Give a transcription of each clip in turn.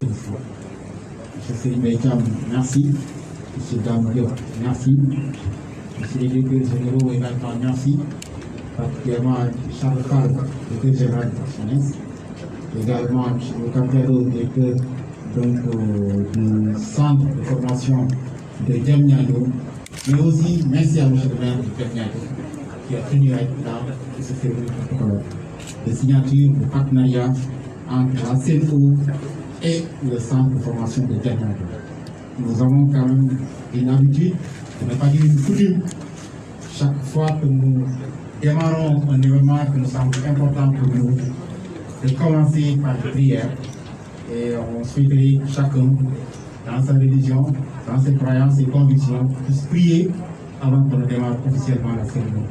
Monsieur Sélimekam, merci. Monsieur Damrio, merci. Monsieur les directeurs généraux également, merci. Particulièrement Charles Fall, directeur général de la jeunesse. Également M. Capello, directeur du centre de formation de Diamniadio. Mais aussi, merci à M. le maire de Diamniadio qui a tenu à être là et se faire de signature de partenariat entre la CNO et le centre de formation de Diamniadio. Nous avons quand même une habitude, pour ne pas dire une coutume, chaque fois que nous démarrons un événement que nous semble important pour nous, de commencer par la prière. Et on souhaiterait que chacun, dans sa religion, dans ses croyances et convictions, puisse prier avant qu'on ne démarre officiellement la cérémonie.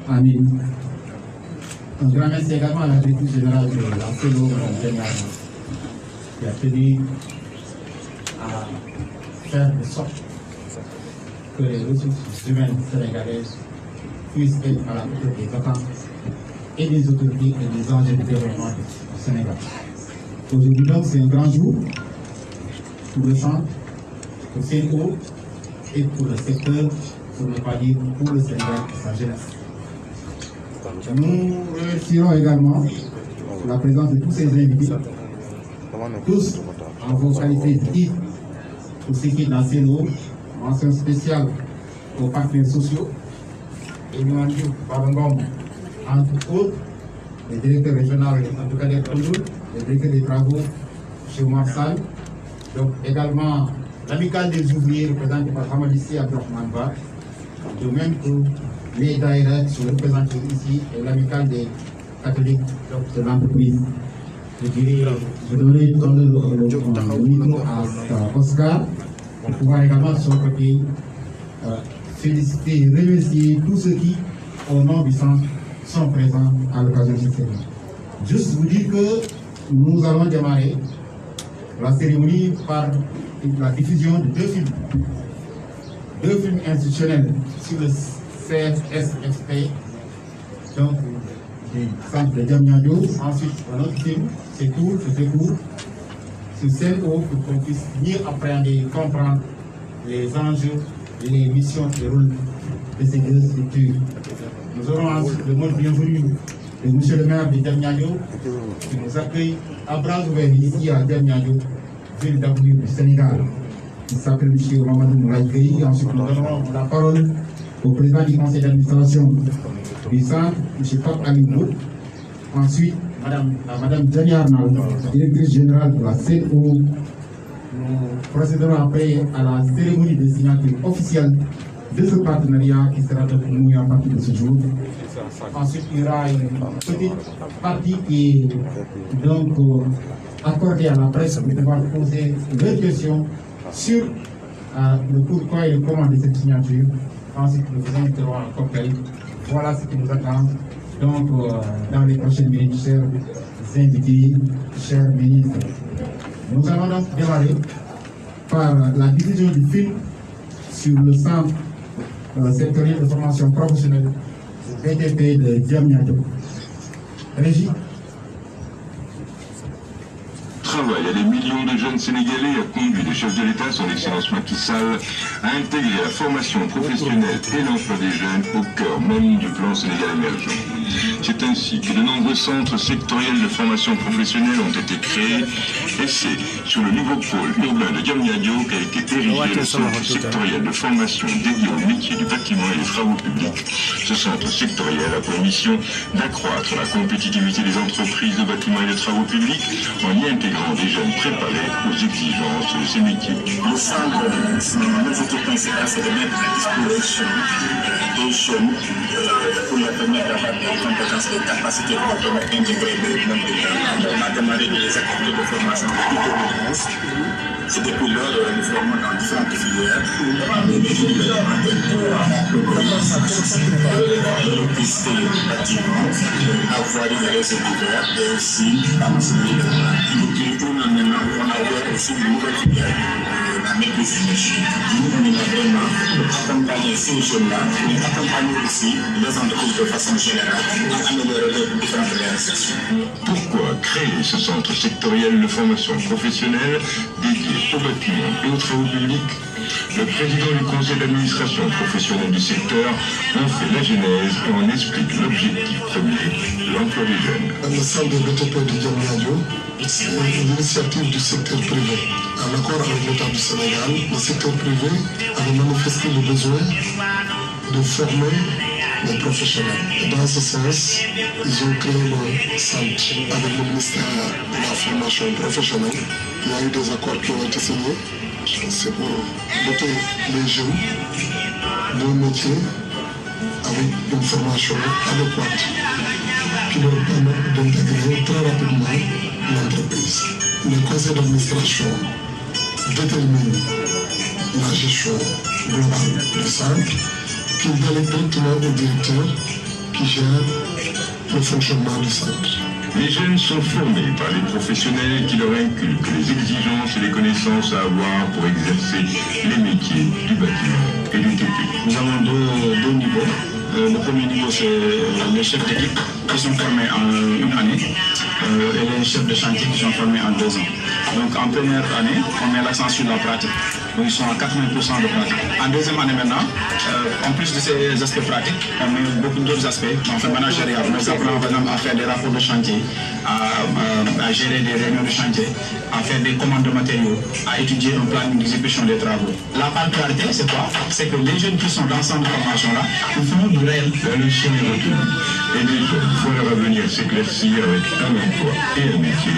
Amen. Un grand merci également à la directrice générale de la CELO, Mme qui a tenu à faire de sorte que les ressources humaines sénégalaises puissent être à la hauteur des attentes et des autorités et des enjeux de développement du Sénégal. Aujourd'hui donc, c'est un grand jour pour le centre, pour CNO et pour le secteur, pour ne pas dire pour le Sénégal et sa jeunesse. Nous remercions également la présence de tous ces invités, tous en vos qualités dites pour ce qui est dans CNO, mention spéciale aux partenaires sociaux, et nous en disons Babangom, entre autres, les directeurs régionaux, en tout cas des directeurs des travaux chez Marseille, donc également l'amicale des ouvriers représentée par Hamadissi Abdourahmane Ba, de même que les daïras sont représentés ici et l'amicale des catholiques de l'entreprise. Je donnerai le micro à Oscar pour pouvoir également de son côté féliciter et remercier tous ceux qui, au nom du centre, sont présents à l'occasion de cette cérémonie. Juste vous dire que nous allons démarrer la cérémonie par la diffusion de deux films institutionnels sur le CSFP, donc du centre de Diamniadio. Ensuite, un autre film, c'est court, c'est court, sur CNO pour qu'on puisse mieux appréhender et comprendre les enjeux et les missions et rôles de ces deux structures. Nous aurons ensuite le mot de bienvenue de M. le maire de Diamniadio qui nous accueille à bras ouverts ici à Diamniadio, ville d'avenir du Sénégal, qui s'appelle M. Mamadou Moulaï. Ensuite, nous donnerons la parole au président du conseil d'administration du centre, M. Pape Amidou. Ensuite, Madame Djani Arnaud, directrice générale de la CNO. Nous procéderons après à la cérémonie de signature officielle de ce partenariat qui sera tenu à partir de ce jour. Ensuite, il y aura une petite partie qui est donc accordée à la presse pour pouvoir poser des questions sur le pourquoi et le comment de cette signature. Ensuite, nous vous inviterons à un cocktail. Voilà ce qui nous attend. Donc, dans les prochaines minutes, chers invités, chers ministres, nous allons donc démarrer par la diffusion du film sur le centre sectoriel de formation professionnelle BTP de Diamniadio. Régie. Travail à des millions de jeunes Sénégalais a conduit le chef de l'État, son Excellence Macky Sall, à intégrer la formation professionnelle et l'emploi des jeunes au cœur même du plan Sénégal émergent. C'est ainsi que de nombreux centres sectoriels de formation professionnelle ont été créés et c'est sur le nouveau pôle urbain de Diamniadio qu'a été érigé le centre sectoriel de formation dédié au métier du bâtiment et des travaux publics. Ce centre sectoriel a pour mission d'accroître la compétitivité des entreprises de bâtiments et de travaux publics en y intégrant des jeunes préparés aux exigences de ces métiers. Le centre, son objectif principal, c'est de mettre à disposition des jeunes pour leur permettre d'avoir des compétences, des capacités pour permettre d'intégrer le monde de l'homme. On a démarré des activités de formation depuis 2011. C'est depuis lors nous formons dans différentes filières l'électricité du bâtiment, avoir une réseau divers et aussi dans notre pays. On a ouvert aussi une nouvelle filière, la maîtrise énergie. Nous, on est vraiment accompagner ces jeunes-là, mais accompagner aussi les entreprises de façon générale à améliorer leurs différentes réalisations. Pourquoi créer ce centre sectoriel de formation professionnelle dédié aux bâtiments et aux travaux publics? Le président du conseil d'administration professionnel du secteur en fait la genèse et en explique l'objectif premier, l'emploi des jeunes. Le centre de BTP de Diamniadio, c'est une initiative du secteur privé. En accord avec l'État du Sénégal, le secteur privé avait manifesté le besoin de former les professionnels. Et dans ce sens, ils ont créé le centre avec le ministère de la formation professionnelle. Il y a eu des accords qui ont été signés. C'est pour doter les jeunes d'un métier avec une formation adéquate qui leur permet d'intégrer très rapidement l'entreprise. Le conseil d'administration détermine la gestion globale du centre, qui délègue directement au directeur qui gère le fonctionnement du centre. Les jeunes sont formés par les professionnels qui leur inculquent les exigences et les connaissances à avoir pour exercer les métiers du bâtiment et du TP. Nous avons deux niveaux. Le premier niveau, c'est les chefs d'équipe qui sont formés en une année et les chefs de chantier qui sont formés en 2 ans. Donc en première année, on met l'accent sur la pratique. Donc ils sont à 80% de pratique. En deuxième année maintenant, en plus de ces aspects pratiques, on met beaucoup d'autres aspects. On fait managérial. Nous apprenons par exemple à faire des rapports de chantier, à gérer des réunions de chantier, à faire des commandes de matériaux, à étudier un plan d'exécution des travaux. La particularité, c'est quoi? C'est que les jeunes qui sont dans ce centre de formation-là, ils font du réel. La leçon est retenue. Et les jeunes voient leur avenir s'éclaircir avec un emploi et un métier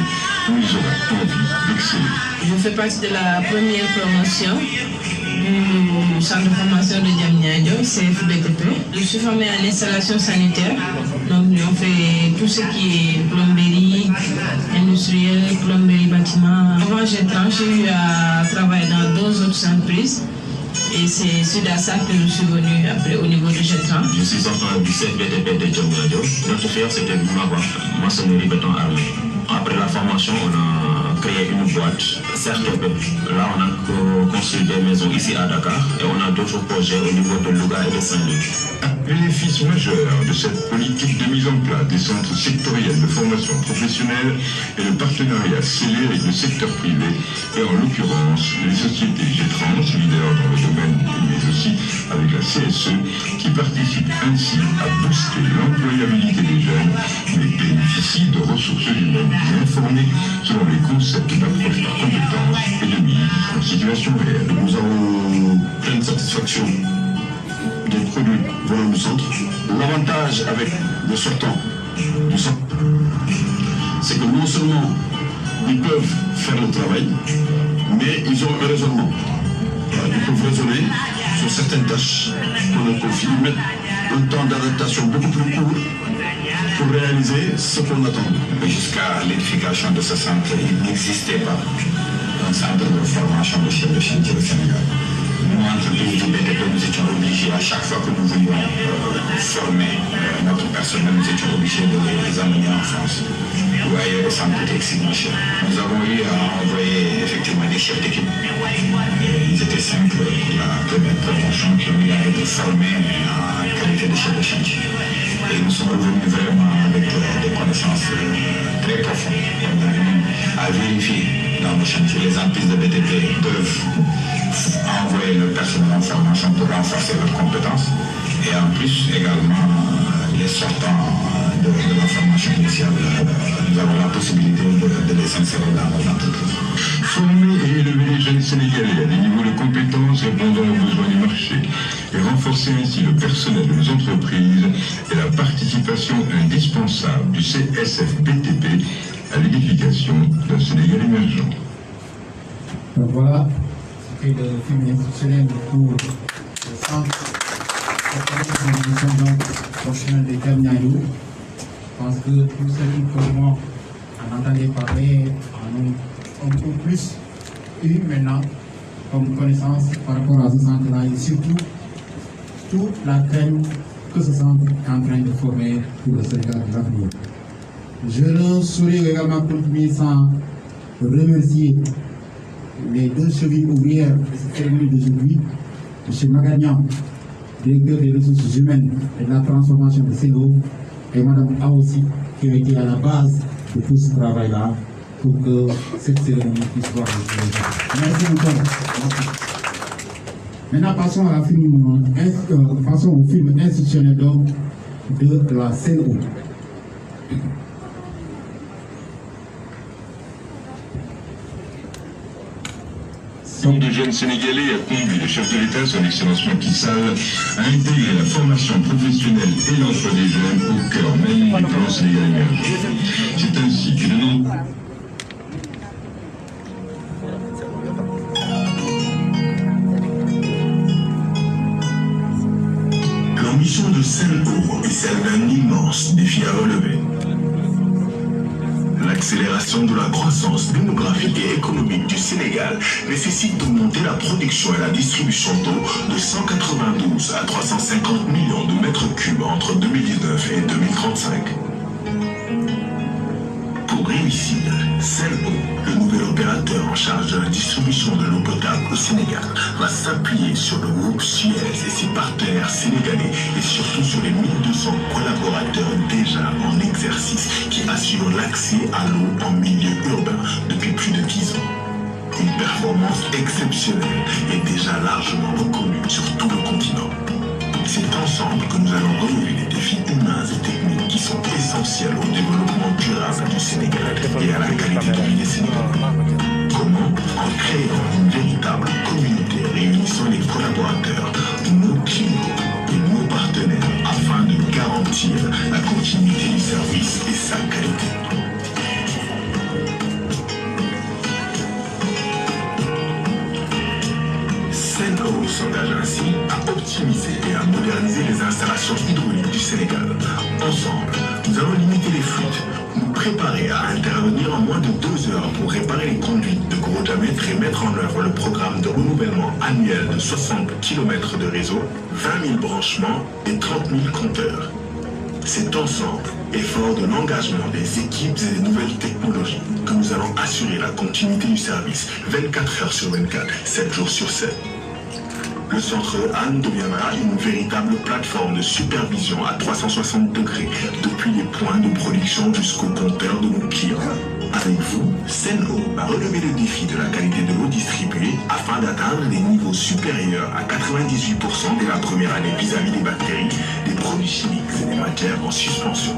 où ils auront envie d'exceller. Je fais partie de la première promotion du centre de formation de Diamniadio, CFBTP. Je suis formée en installation sanitaire, donc on fait tout ce qui est plomberie, industrielle, plomberie, bâtiment. Avant Gétran, j'ai eu à travailler dans 2 autres entreprises. Et c'est suite à ça que je suis venue après au niveau de Gétran. Je suis sortant du CFBTP de Diamniadio. Notre filière, c'était maçonnerie béton armé. Après la formation, on a créé une boîte, CRTP. Là, on a construit des maisons ici à Dakar et on a d'autres projets au niveau de Louga et de Saint-Louis. Bénéfice majeur de cette politique de mise en place des centres sectoriels de formation professionnelle et le partenariat scellé avec le secteur privé et en l'occurrence les sociétés Gétrans, leaders dans le domaine, mais aussi avec la CSE, qui participent ainsi à booster l'employabilité des jeunes, mais bénéficient de ressources humaines bien formées selon les concepts d'approche par compétences et de mise en situation réelle. Nous avons pleine satisfaction des produits venant du centre. L'avantage avec les sortants du centre, c'est que non seulement ils peuvent faire le travail, mais ils ont un raisonnement. Ils peuvent raisonner sur certaines tâches qu'on leur confie, ils mettent un temps d'adaptation beaucoup plus court pour réaliser ce qu'on attend. Jusqu'à l'édification de ce centre, il n'existait pas un centre de formation de chef de chantier au Sénégal. Nous, entreprises du BTP, nous étions obligés, à chaque fois que nous voulions former notre personnel, nous étions obligés de les amener en France. Ou ailleurs, ça me coûtait extrêmement cher. Nous avons eu à envoyer effectivement des chefs d'équipe. Ils étaient 5 pour la première promotion qui ont eu à être formés en qualité de chef de chantier. Et nous sommes revenus vraiment avec des connaissances très profondes. On a eu à vérifier dans nos chantiers. Les entreprises de BTP peuvent envoyer le personnel en formation pour renforcer leurs compétences. Et en plus, également, les sortants de la formation initiale, nous avons la possibilité de les insérer dans nos entreprises. Former et élever les jeunes Sénégalais à des niveaux de compétences répondant aux besoins du marché et renforcer ainsi le personnel de nos entreprises est la participation indispensable du CSFBTP à l'édification d'un Sénégal émergent. Donc voilà ce qu'est le film institutionnel pour le centre professionnel de Diamniadio. Je pense que tous ceux qui comment en entendait parler en ont un peu plus eu maintenant comme connaissance par rapport à ce centre-là et surtout toute la crème que ce centre est en train de former pour le Sénégal de l'avenir. Je ne saurais également continuer sans remercier les deux chevilles ouvrières de cette cérémonie d'aujourd'hui, M. Magagnan, directeur des ressources humaines et de la transformation de Sénégal, et Mme Aossi, qui a été à la base de tout ce travail-là pour que cette cérémonie puisse voir le jour. Merci beaucoup. Maintenant, passons au film institutionnel de la Sénégal. De jeunes Sénégalais a conduit le chef de l'État, son Excellence Macky Sall, à intégrer la formation professionnelle et l'emploi des jeunes au cœur même du plan Sénégal émergent. C'est ainsi que le nom... L'ambition de Sen'Eau est celle d'un immense défi à relever. L'accélération de la croissance démographique et économique du Sénégal nécessite d'augmenter la production et la distribution d'eau de 192 à 350 millions de mètres cubes entre 2019 et 2035. Pour réussir, Sen'Eau, le nouvel opérateur en charge de la distribution de l'eau potable au Sénégal, va s'appuyer sur le groupe Suez et ses partenaires sénégalais et surtout sur les 1200 collaborateurs déjà en exercice qui assurent l'accès à l'eau en milieu urbain depuis plus de 10 ans. Une performance exceptionnelle et déjà largement reconnue sur tout le continent. C'est ensemble que nous allons relever les défis humains et techniques qui sont essentiels au développement durable du Sénégal et à la qualité de vie des Sénégalais. Comment? En créant une véritable communauté réunissant les collaborateurs, nos clients et nos partenaires afin de garantir la continuité du service et sa qualité. Sen'Eau s'engage ainsi à optimiser et à moderniser les installations hydrauliques du Sénégal. Ensemble, nous allons limiter les fuites, nous préparer à intervenir en moins de 2 heures pour réparer les conduites de gros diamètre et mettre en œuvre le programme de renouvellement annuel de 60 km de réseau, 20 000 branchements et 30 000 compteurs. C'est ensemble, et fort de l'engagement des équipes et des nouvelles technologies, que nous allons assurer la continuité du service 24 heures sur 24, 7 jours sur 7. Le centre Anne deviendra une véritable plateforme de supervision à 360 degrés, depuis les points de production jusqu'au compteur de nos clients. Avec vous, Sen'Eau va relever le défi de la qualité de l'eau distribuée afin d'atteindre des niveaux supérieurs à 98% dès la première année vis-à-vis des bactéries, des produits chimiques et des matières en suspension.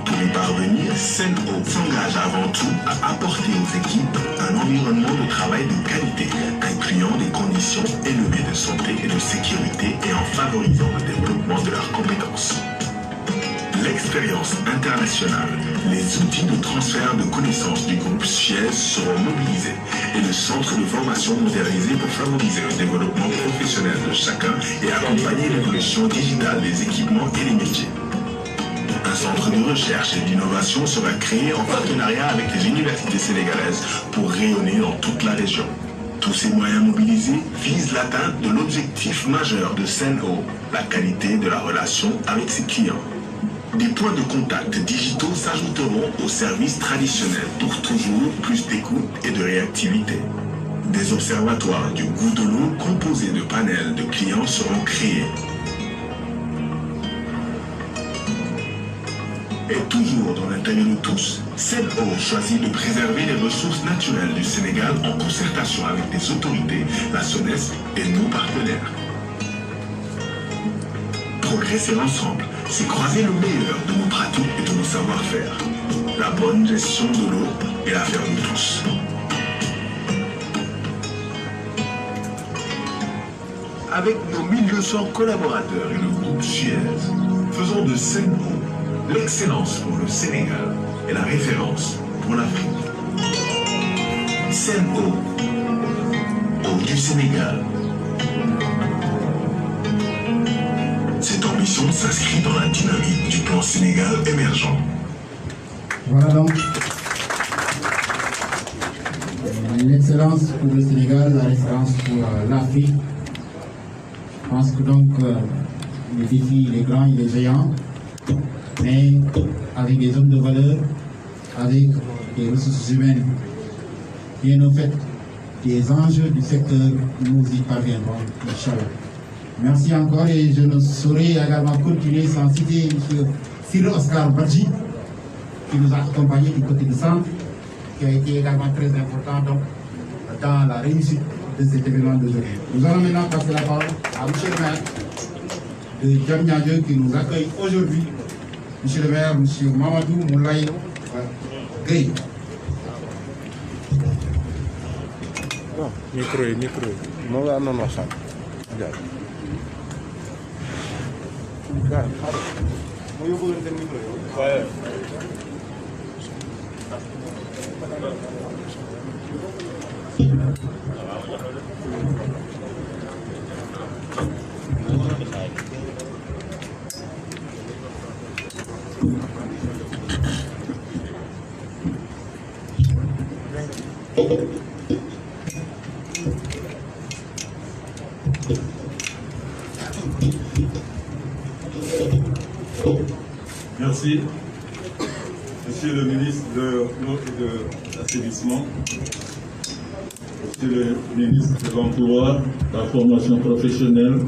Pour y parvenir, Sen'Eau s'engage avant tout à apporter aux équipes un environnement de travail de qualité, incluant des conditions élevées de santé et de sécurité et en favorisant le développement de leurs compétences. L'expérience internationale, les outils de transfert de connaissances du groupe Suez seront mobilisés et le centre de formation modernisé pour favoriser le développement professionnel de chacun et accompagner l'évolution digitale des équipements et des métiers. Un centre de recherche et d'innovation sera créé en partenariat avec les universités sénégalaises pour rayonner dans toute la région. Tous ces moyens mobilisés visent l'atteinte de l'objectif majeur de Sen'Eau, la qualité de la relation avec ses clients. Des points de contact digitaux s'ajouteront aux services traditionnels pour toujours plus d'écoute et de réactivité. Des observatoires du goût de l'eau composés de panels de clients seront créés. Et toujours dans l'intérêt de tous, Sen'Eau choisit de préserver les ressources naturelles du Sénégal en concertation avec les autorités, la SONES et nos partenaires. Progresser ensemble, c'est croiser le meilleur de nos pratiques et de nos savoir-faire. La bonne gestion de l'eau est l'affaire de tous. Avec nos 1200 collaborateurs et le groupe Suez, faisons de Sen'Eau l'excellence pour le Sénégal. est la référence pour l'Afrique. Sen'Eau, eau du Sénégal. Cette ambition s'inscrit dans la dynamique du plan Sénégal émergent. Voilà donc l'excellence pour le Sénégal, la référence pour l'Afrique. Je pense que donc le défi il est grand, il est géant, mais avec des hommes de valeur, avec des ressources humaines bien au fait des enjeux du secteur, nous y parviendrons, Inch'Allah. Merci encore et je ne saurais également continuer sans citer M. Cyril Oscar Badji, qui nous a accompagnés du côté du centre, qui a été également très important donc, dans la réussite de cet événement d'aujourd'hui. Nous allons maintenant passer la parole à M. le maire de Diamniadio qui nous accueille aujourd'hui. M. le maire, M. Mamadou Moulaye Gueye. Micro. Non, ça. Merci. Monsieur le ministre de l'eau et de l'assainissement, Monsieur le ministre de l'Emploi, de la formation professionnelle,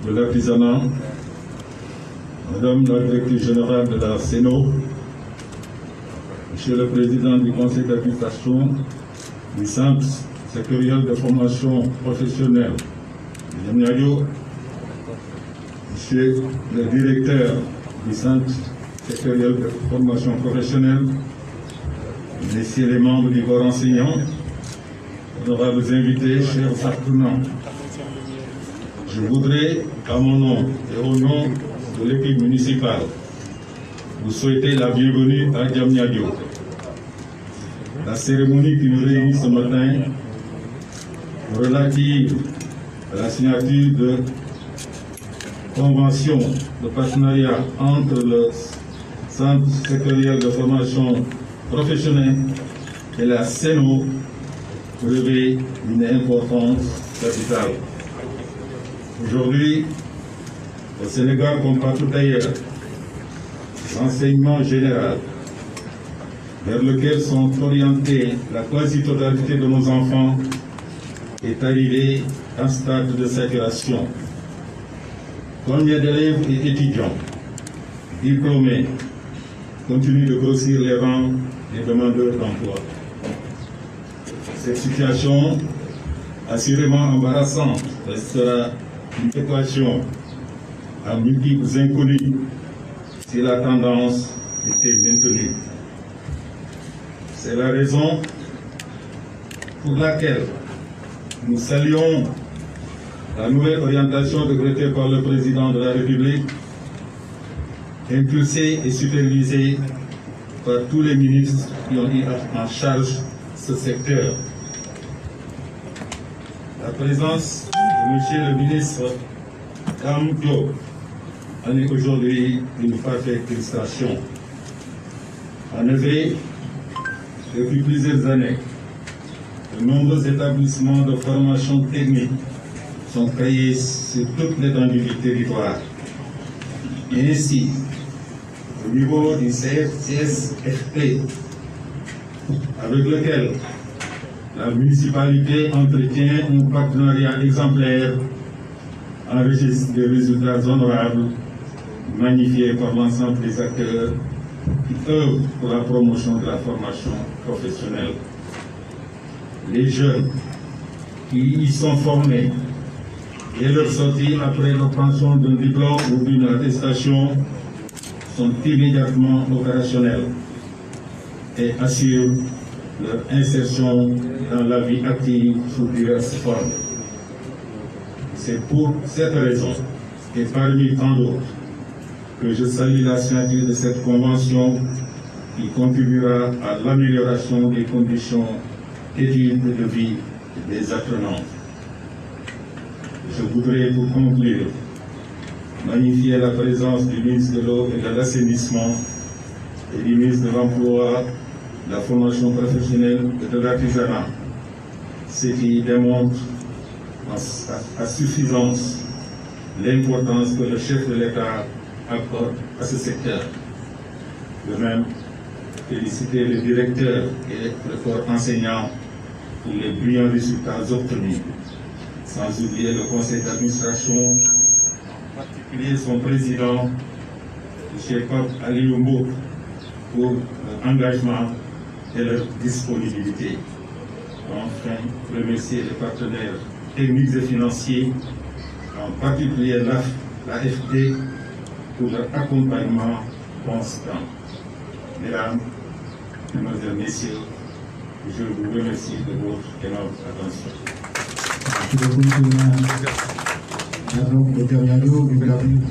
de l'artisanat, Madame la directrice générale de la CENO, Monsieur le président du conseil d'administration du centre sectoriel de formation professionnelle de Diamniadio, Monsieur le directeur du centre sectoriel de formation professionnelle, messieurs les membres du corps enseignant, honorables invités, chers apprenants. Je voudrais, à mon nom et au nom de l'équipe municipale, vous souhaiter la bienvenue à Diamniadio. La cérémonie qui nous réunit ce matin relative à la signature de convention de partenariat entre le Centre sectoriel de formation professionnelle et la CENO revêt une importance capitale. Aujourd'hui, au Sénégal comme partout ailleurs, l'enseignement général vers lequel sont orientés la quasi-totalité de nos enfants est arrivé à un stade de saturation. Combien d'élèves et étudiants diplômés continuent de grossir les rangs des demandeurs d'emploi. Cette situation, assurément embarrassante, restera une équation à multiples inconnus si la tendance était maintenue. C'est la raison pour laquelle nous saluons la nouvelle orientation décrétée par le président de la République, impulsée et supervisée par tous les ministres qui ont eu en charge ce secteur. La présence de Monsieur le ministre Dame Diop en est aujourd'hui une parfaite illustration. En effet, depuis plusieurs années, de nombreux établissements de formation technique sont créés sur toute l'étendue du territoire. Et ainsi, au niveau du CSFP, avec lequel la municipalité entretient un partenariat exemplaire, enregistre des résultats honorables, magnifiés par l'ensemble des acteurs qui œuvrent pour la promotion de la formation professionnelle. Les jeunes qui y sont formés et leur sortie après l'obtention d'un diplôme ou d'une attestation sont immédiatement opérationnels et assurent leur insertion dans la vie active sous diverses formes. C'est pour cette raison, et parmi tant d'autres, que je salue la signature de cette convention qui contribuera à l'amélioration des conditions d'études et de vie des apprenants. Je voudrais, pour conclure, magnifier la présence du ministre de l'Eau et de l'Assainissement et du ministre de l'Emploi, de la formation professionnelle et de l'artisanat, ce qui démontre à suffisance l'importance que le chef de l'État accorde à ce secteur. De même, féliciter le directeur et le corps enseignant pour les brillants résultats obtenus, sans oublier le conseil d'administration, en particulier son président, M. Pape Aliumbo, pour leur engagement et leur disponibilité. Enfin, remercier les partenaires techniques et financiers, en particulier l'AFD, pour leur accompagnement constant. Mesdames, Mesdemoiselles, Messieurs, je vous remercie de votre énorme attention.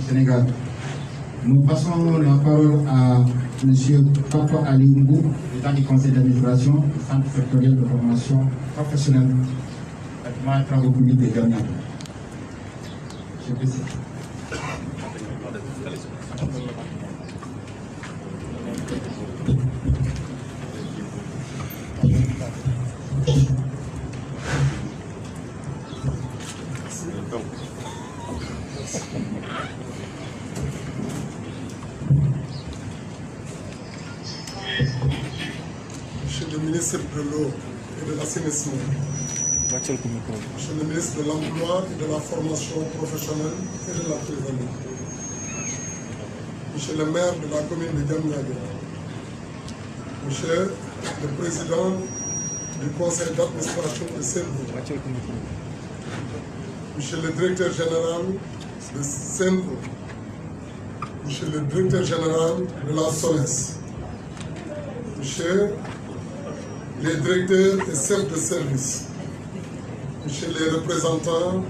Sénégal. Nous passons la parole à M. Papa Aliumbo, président du conseil d'administration du centre sectoriel de formation professionnelle, bâtiment et travaux publics de Ghana. Monsieur le Président. Monsieur le ministre de l'Eau et de l'Assainissement, Monsieur le ministre de l'Emploi et de la Formation professionnelle et de l'artisanat, Monsieur le maire de la commune de Diamniadio, Monsieur le président du conseil d'administration de Sen'Eau, Monsieur le directeur général de Sen'Eau, Monsieur le directeur général de la SONES, Monsieur les directeurs et chefs de service, Monsieur les représentants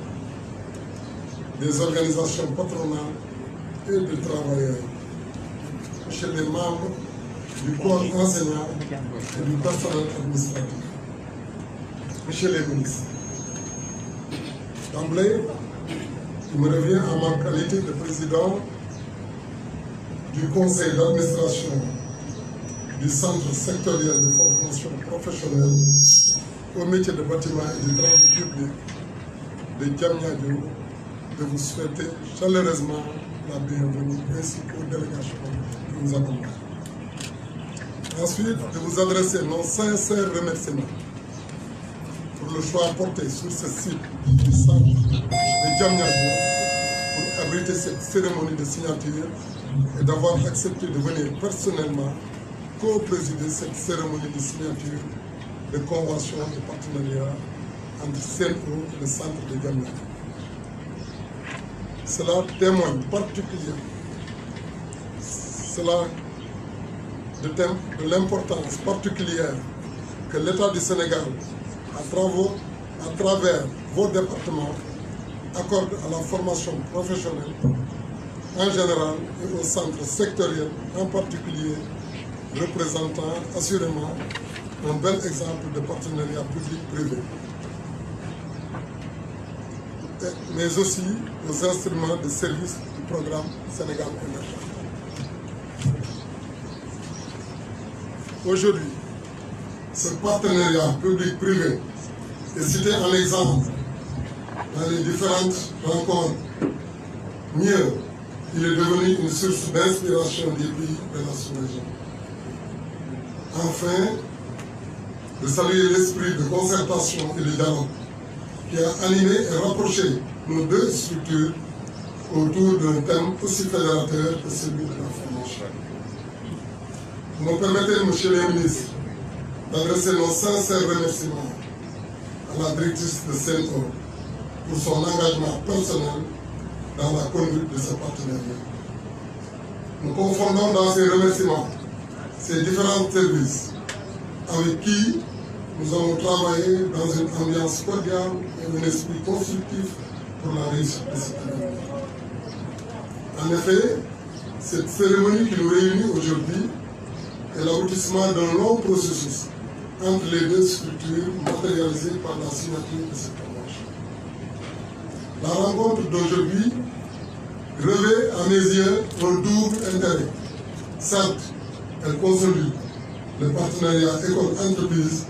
des organisations patronales et de travailleurs, Monsieur les membres du corps enseignant et du personnel administratif, Monsieur les ministres. D'emblée, il me revient en ma qualité de président du conseil d'administration du centre sectoriel de formation professionnelle au métier de bâtiment et de travaux publics de Diamniadio, de vous souhaiter chaleureusement la bienvenue ainsi qu'aux délégations que nous avons. Ensuite, de vous adresser nos sincères remerciements pour le choix porté sur ce site du centre de Diamniadio pour abriter cette cérémonie de signature et d'avoir accepté de venir personnellement co-présider cette cérémonie de signature de convention de partenariat entre Sen'Eau et le centre de Diamniadio. Cela témoigne particulièrement de l'importance particulière que l'État du Sénégal, à travers vos départements, accorde à la formation professionnelle en général et au centre sectoriel en particulier, représentant assurément un bel exemple de partenariat public-privé, mais aussi aux instruments de service du programme Sénégal émergent. Aujourd'hui, ce partenariat public-privé est cité en exemple dans les différentes rencontres. Mieux, il est devenu une source d'inspiration des pays de la sous-région. Enfin, de saluer l'esprit de concertation et de dialogue qui a animé et rapproché nos deux structures autour d'un thème aussi fédérateur que celui de la formation. Vous me permettez, Monsieur le ministre, d'adresser nos sincères remerciements à la directrice de Sen'Eau pour son engagement personnel dans la conduite de ce partenariat. Nous confondons dans ces remerciements ces différents services avec qui nous avons travaillé dans une ambiance cordiale et un esprit constructif pour la réussite de cette événement. En effet, cette cérémonie qui nous réunit aujourd'hui est l'aboutissement d'un long processus entre les deux structures matérialisées par la signature de cette convention. La rencontre d'aujourd'hui revêt à mes yeux un double intérêt. Certes, elle consolide le partenariat école-entreprise,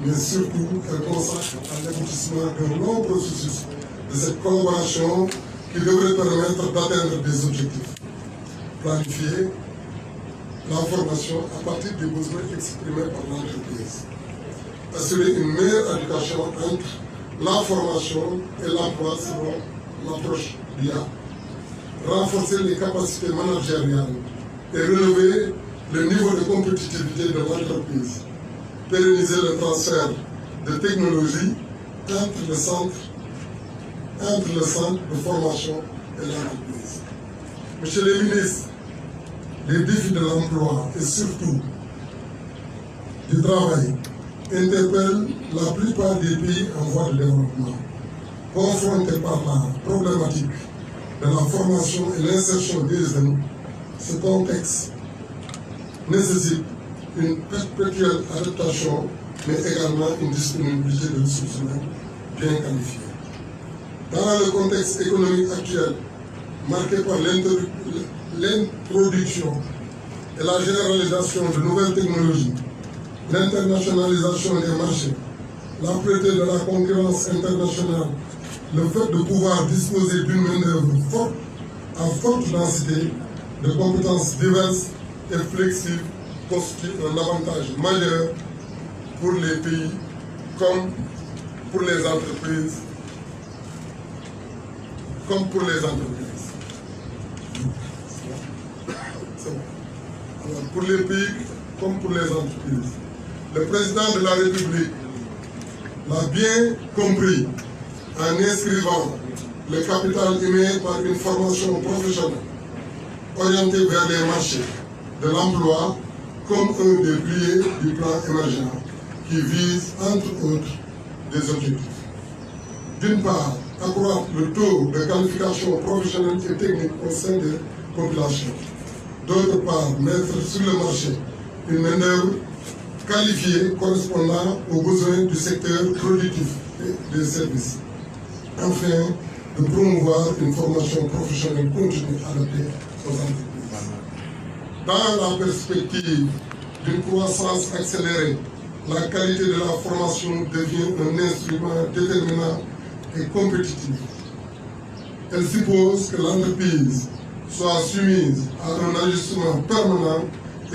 mais surtout elle consacre à l'aboutissement d'un long processus de cette collaboration qui devrait permettre d'atteindre des objectifs. Planifier la formation à partir des besoins exprimés par l'entreprise. Assurer une meilleure éducation entre la formation et l'emploi selon l'approche d'IA. Renforcer les capacités managériales et relever le niveau de compétitivité de l'entreprise. Pérenniser le transfert de technologies entre le centre de formation et l'entreprise. Monsieur le ministre, les défis de l'emploi et surtout du travail interpellent la plupart des pays en voie de développement. Confrontés par la problématique de la formation et l'insertion des jeunes, ce contexte nécessite une perpétuelle adaptation, mais également une disponibilité de ressources humaines bien qualifiées. Dans le contexte économique actuel, marqué par l'introduction et la généralisation de nouvelles technologies, l'internationalisation des marchés, l'âpreté de la concurrence internationale, le fait de pouvoir disposer d'une main-d'œuvre à forte densité, de compétences diverses et flexibles constitue un avantage majeur pour les pays comme pour les entreprises. Alors, pour les pays comme pour les entreprises. Le président de la République l'a bien compris en inscrivant le capital humain par une formation professionnelle orientée vers les marchés de l'emploi comme un des piliers du plan émergent qui vise, entre autres, des objectifs. D'une part, accroître le taux de qualification professionnelle et technique au sein des populations. D'autre part, mettre sur le marché une main-d'œuvre qualifiée correspondant aux besoins du secteur productif et des services. Enfin, de promouvoir une formation professionnelle continue adaptée aux entreprises. Dans la perspective d'une croissance accélérée, la qualité de la formation devient un instrument déterminant et compétitif. Elle suppose que l'entreprise soit soumise à un ajustement permanent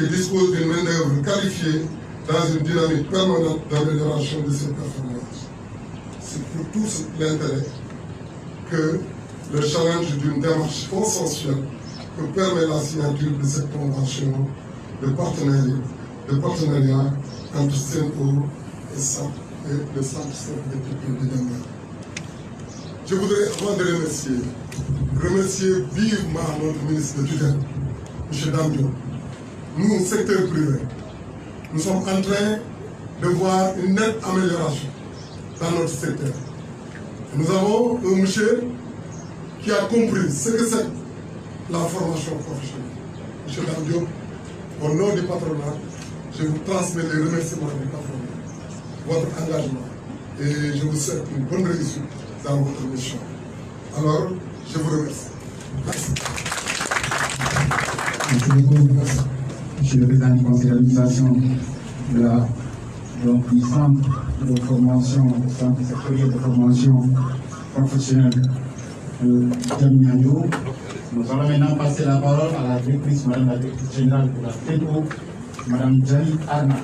et dispose d'une main-d'œuvre qualifiée dans une dynamique permanente d'amélioration de ses performances. C'est pour tous l'intérêt que le challenge d'une démarche consensuelle que permet la signature de cette convention de partenariat entre CNO et le centre de Denver. Je voudrais, avant de remercier vivement notre ministre de tutelle, M. Damdio. Nous, secteur privé, nous sommes en train de voir une nette amélioration dans notre secteur. Nous avons un monsieur qui a compris ce que c'est la formation professionnelle. M. Damdio, au nom du patronat, je vous transmets les remerciements du patronat, votre engagement, et je vous souhaite une bonne réussite dans votre mission. Alors, je vous remercie. Merci. Merci beaucoup, Monsieur le Président du Conseil d'administration du centre de formation, centre sectoriel de formation professionnelle de Diamniadio. Nous allons maintenant passer la parole à la directrice, Madame la directrice générale de la FECO, Madame Jali Arna.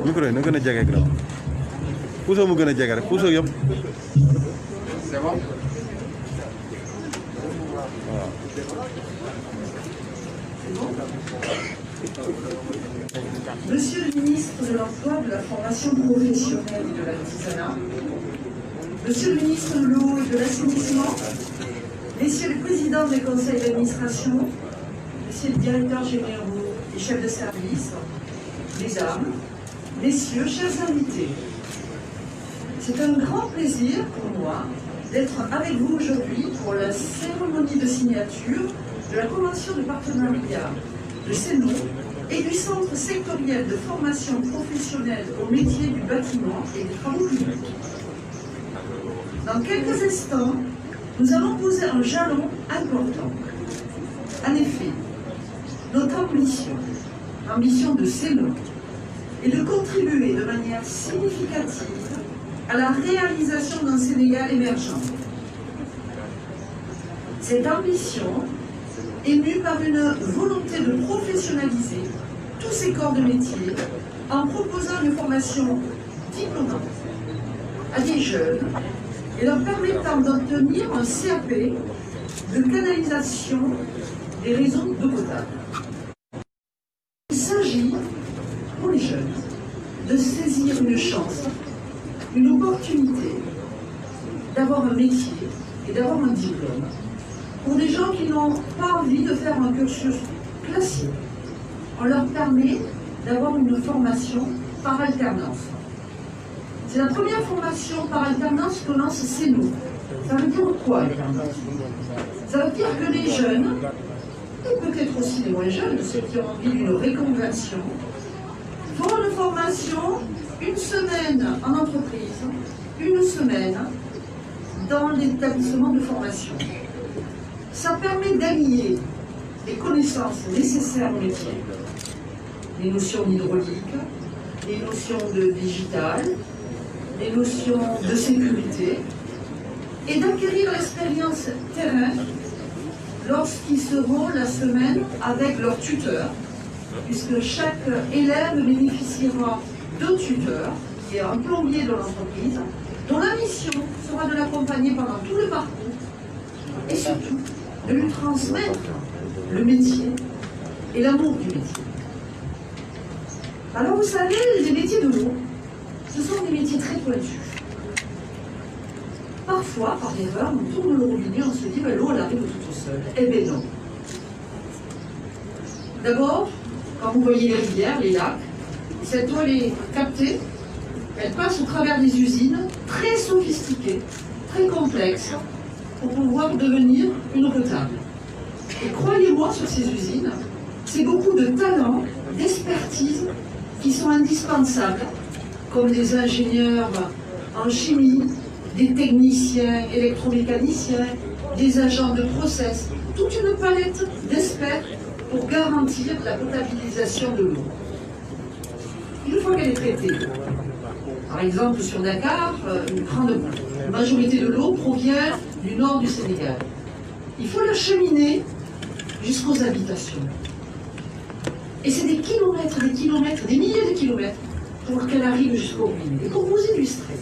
micro yi na gën a jege grand puso mu gën a jege rek puso yëpp c'est bon. Monsieur le ministre de l'Emploi, de la Formation professionnelle et de l'artisanat, Monsieur le ministre de l'Eau et de l'Assainissement, Messieurs les présidents des conseils d'administration, Messieurs les directeurs généraux et chefs de service, Mesdames, Messieurs, chers invités, c'est un grand plaisir pour moi d'être avec vous aujourd'hui pour la cérémonie de signature de la convention de partenariat de CENO et du Centre sectoriel de formation professionnelle au métier du bâtiment et des travaux publics. Dans quelques instants, nous allons poser un jalon important. En effet, notre ambition de CENO, est de contribuer de manière significative à la réalisation d'un Sénégal émergent. Cette ambition est mue par une volonté de professionnaliser tous ces corps de métier en proposant une formation diplômante à des jeunes et leur permettant d'obtenir un CAP de canalisation des réseaux d'eau potable. Il s'agit pour les jeunes de saisir une chance, une opportunité d'avoir un métier et d'avoir un diplôme. Pour des gens qui n'ont pas envie de faire un cursus classique, on leur permet d'avoir une formation par alternance. C'est la première formation par alternance que lance CENO. Ça veut dire quoi, alternance? Ça veut dire que les jeunes, et peut-être aussi les moins jeunes, ceux qui ont envie d'une reconversion, font une formation, une semaine en entreprise, une semaine dans l'établissement de formation. Ça permet d'allier les connaissances nécessaires au métier, les notions d'hydraulique, les notions de digital, les notions de sécurité, et d'acquérir l'expérience terrain lorsqu'ils seront la semaine avec leur tuteur, puisque chaque élève bénéficiera d'un tuteur, qui est un plombier de l'entreprise, dont la mission sera de l'accompagner pendant tout le parcours, et surtout de lui transmettre le métier et l'amour du métier. Alors vous savez, les métiers de l'eau, ce sont des métiers très pointus. Parfois, par erreur, on tourne le robinet, on se dit ben, l'eau elle arrive toute seule. Eh bien non. D'abord, quand vous voyez les rivières, les lacs, cette eau elle est captée, elle passe au travers des usines très sophistiquées, très complexes, pour pouvoir devenir une eau potable. Et croyez-moi, sur ces usines, c'est beaucoup de talents, d'expertise qui sont indispensables, comme des ingénieurs en chimie, des techniciens électromécaniciens, des agents de process, toute une palette d'experts pour garantir la potabilisation de l'eau. Une fois qu'elle est traitée, par exemple sur Dakar, une grande majorité de l'eau provient du nord du Sénégal. Il faut l'acheminer jusqu'aux habitations. Et c'est des kilomètres, des milliers de kilomètres pour qu'elle arrive jusqu'au robinet. Et pour vous illustrer,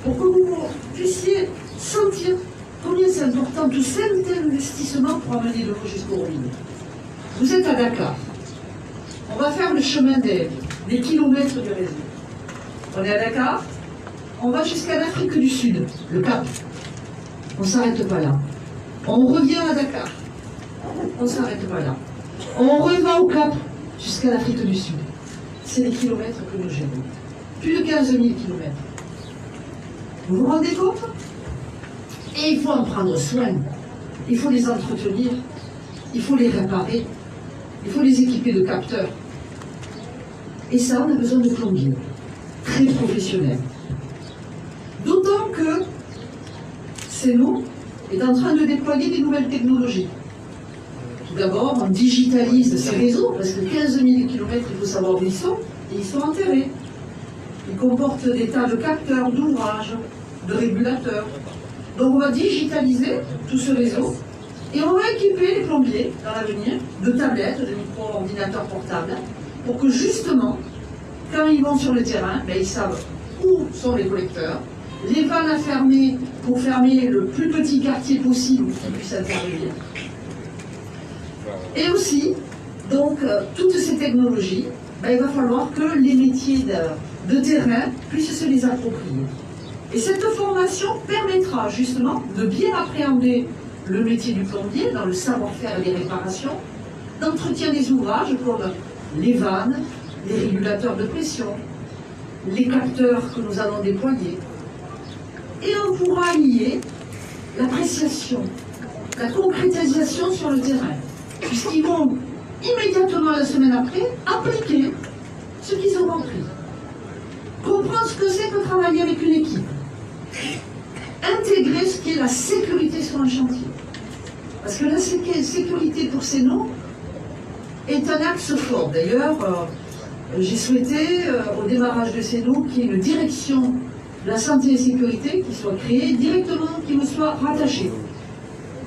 pour que vous puissiez sentir combien c'est important tout cet investissement pour amener de l'eau jusqu'au robinet. Vous êtes à Dakar. On va faire le chemin des kilomètres du réseau. On est à Dakar, on va jusqu'à l'Afrique du Sud, le Cap. On ne s'arrête pas là. On revient à Dakar. On ne s'arrête pas là. On revient au Cap jusqu'à l'Afrique du Sud. C'est les kilomètres que nous gérons. Plus de 15 000 kilomètres. Vous vous rendez compte? Et il faut en prendre soin. Il faut les entretenir. Il faut les réparer. Il faut les équiper de capteurs. Et ça, on a besoin de plombiers. Très professionnels. D'autant que CENO est en train de déployer des nouvelles technologies. Tout d'abord, on digitalise ces réseaux, parce que 15 000 km, il faut savoir où ils sont, et ils sont enterrés. Ils comportent des tas de capteurs, d'ouvrages, de régulateurs. Donc on va digitaliser tout ce réseau, et on va équiper les plombiers, dans l'avenir, de tablettes, de micro-ordinateurs portables, pour que justement, quand ils vont sur le terrain, ben, ils savent où sont les collecteurs, les vannes à fermer pour fermer le plus petit quartier possible qui puisse intervenir. Et aussi, Donc, toutes ces technologies, il va falloir que les métiers de terrain puissent se les approprier. Et cette formation permettra justement de bien appréhender le métier du plombier dans le savoir-faire et les réparations, d'entretien des ouvrages comme les vannes, les régulateurs de pression, les capteurs que nous allons déployer. Et on pourra lier l'appréciation, la concrétisation sur le terrain, puisqu'ils vont immédiatement la semaine après appliquer ce qu'ils ont appris. Comprendre ce que c'est que travailler avec une équipe. Intégrer ce qu'est la sécurité sur un chantier. Parce que la sécurité pour CNO est un axe fort. D'ailleurs, j'ai souhaité, au démarrage de CNO, qu'il y ait une direction de la santé et sécurité qui soit créée directement, qui me soit rattachée.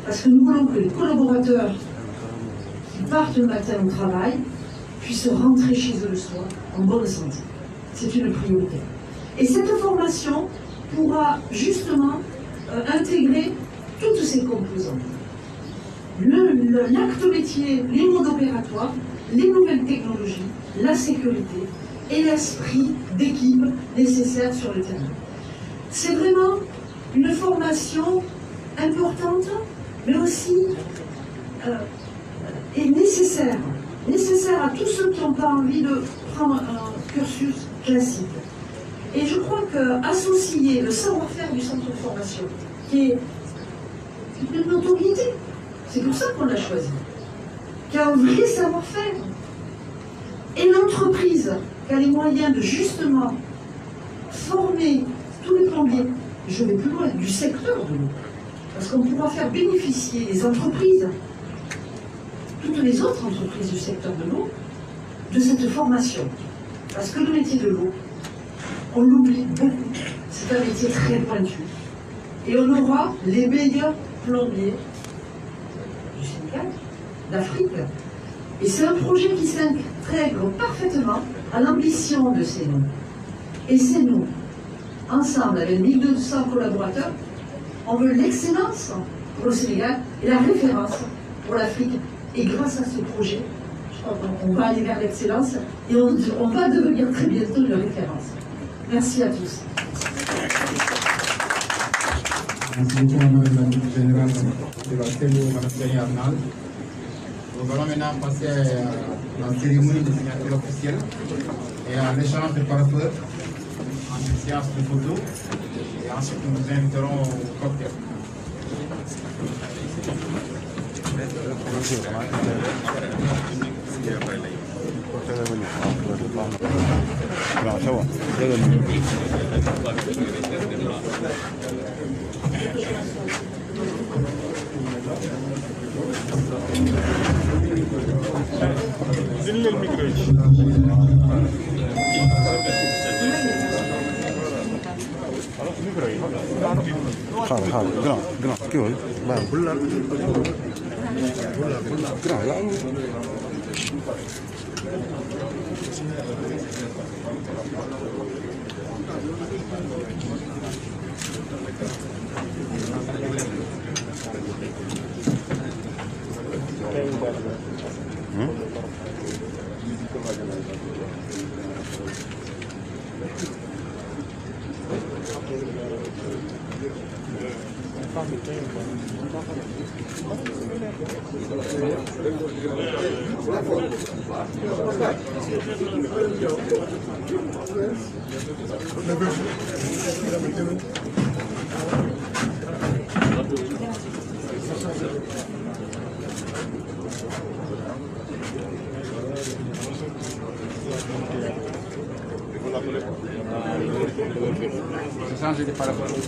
Parce que nous voulons que les collaborateurs qui partent le matin au travail puissent rentrer chez eux le soir en bonne santé. C'est une priorité. Et cette formation pourra justement intégrer toutes ces composantes. L'acte métier, les modes opératoires, les nouvelles technologies, la sécurité et l'esprit d'équipe nécessaire sur le terrain. C'est vraiment une formation importante, mais aussi est nécessaire à tous ceux qui n'ont pas envie de prendre un cursus classique. Et je crois qu'associer le savoir-faire du centre de formation, qui est une notoriété, c'est pour ça qu'on l'a choisi, qui a un vrai savoir-faire, et l'entreprise qui a les moyens de justement former tous les plombiers, je vais plus loin, du secteur de l'eau, parce qu'on pourra faire bénéficier les entreprises, toutes les autres entreprises du secteur de l'eau, de cette formation. Parce que le métier de l'eau, on l'oublie beaucoup, c'est un métier très pointu. Et on aura les meilleurs plombiers du Sénégal, d'Afrique. Et c'est un projet qui s'intègre parfaitement à l'ambition de CNO. Et CNO, ensemble avec 1200 collaborateurs, on veut l'excellence pour le Sénégal et la référence pour l'Afrique. Et grâce à ce projet, je crois qu'on va aller vers l'excellence et on va devenir très bientôt une référence. Merci à tous. Merci beaucoup, Madame la Directrice Générale de la CNO, Madame Dani Arnal. Nous allons maintenant passer à la cérémonie de signature officielle et à l'échange de parfums en une séance de photos. Et ensuite, nous vous inviterons au cocktail. Changer de parapluie.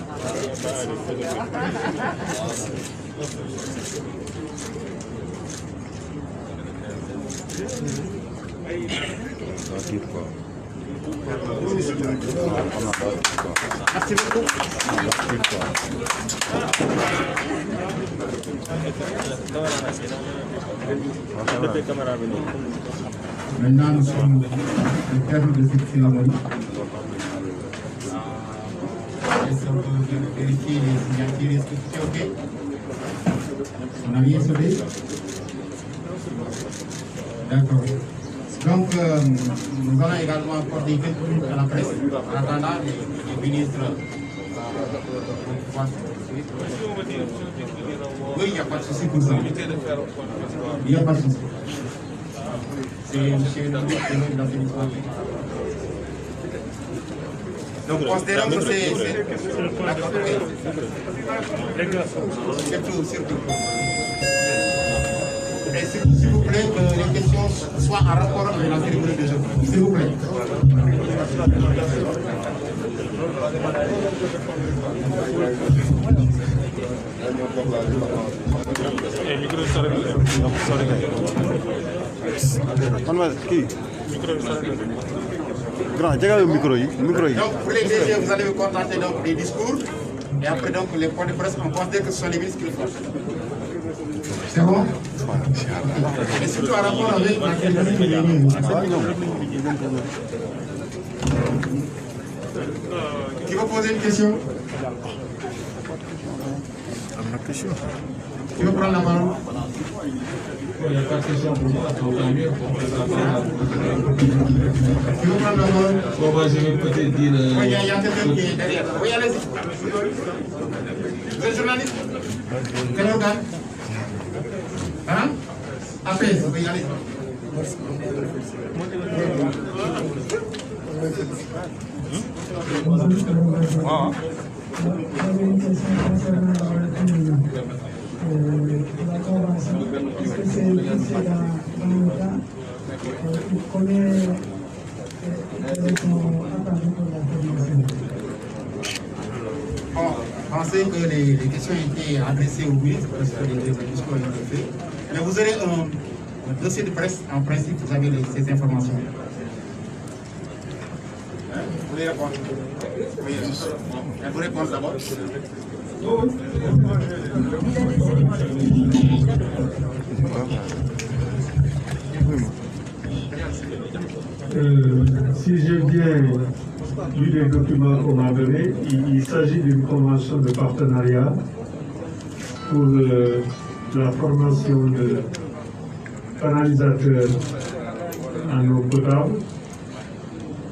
Merci beaucoup. Maintenant, nous sommes au terme de cette cérémonie. Est-ce qu'on peut vérifier les signatures? Est-ce que tout est OK? On a bien sauvé? D'accord. Donc, nous allons également accorder quelques minutes à la presse en attendant les ministres. Oui, il n'y a pas de souci pour ça. Il n'y a pas de souci. C'est M. le d'assainissement. Donc, considérons que c'est... Surtout. Et s'il vous plaît, que les questions soient en rapport avec la cérémonie de jeu. S'il vous plaît. Grand, le micro. Donc, pour les DG, vous allez vous contenter donc des discours. Et après, donc, les points de presse, on considère que ce sont les ministres qui le font. C'est bon? Et surtout en rapport avec la cérémonie. Qui va poser une question? Qui veut prendre la parole? Il n'y a pas de question pour moi, tant mieux. Qui veut prendre la parole? Bon, moi, je vais peut-être dire. Oui, il y a quelqu'un qui est derrière. Oui, allez-y. Vous êtes journaliste? Quel organe? Hein? Après, oui, allez-y. La convention, est-ce que c'est dans le cas combien sont attendus pour la formation? Pensez que les questions étaient adressées au ministre parce que les discours ont été faits. Mais vous aurez un dossier de presse, en principe, vous avez ces informations. Vous voulez répondre? Oui, vous répondez d'abord. Si j'ai bien lu les documents qu'on m'a donnés, il s'agit d'une convention de partenariat pour la formation de canalisateurs en eau potable.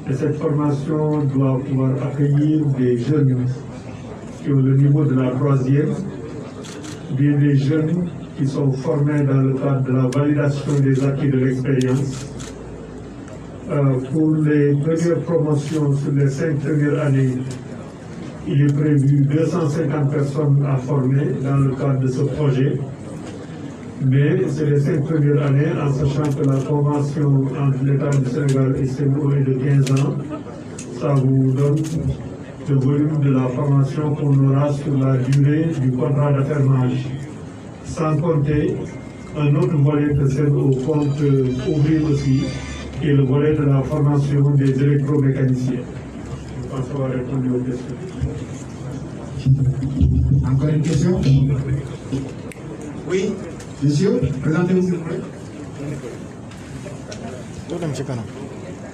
Et cette formation doit pouvoir accueillir des jeunes qui ont le niveau de la troisième, bien des jeunes qui sont formés dans le cadre de la validation des acquis de l'expérience. Pour les premières promotions sur les 5 premières années, il est prévu 250 personnes à former dans le cadre de ce projet. Mais c'est les 5 premières années, en sachant que la convention entre l'État du Sénégal et Sen'Eau est de 15 ans, ça vous donne le volume de la formation qu'on aura sur la durée du contrat d'affermage. Sans compter un autre volet que Sen'Eau compte ouvrir aussi, qui est le volet de la formation des électromécaniciens. Je pense avoir répondu aux questions. Encore une question? Oui, monsieur, présentez-vous s'il vous plaît.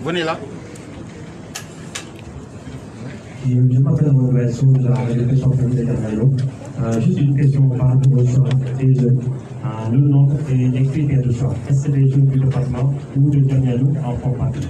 Venez là. Je m'appelle Manuel Souza, le responsable de l'Amalo. Juste une question par rapport au choix des jeunes. Le nombre et les critères de choix. Est-ce que les jeunes du département ou de Diamniadio en font partie?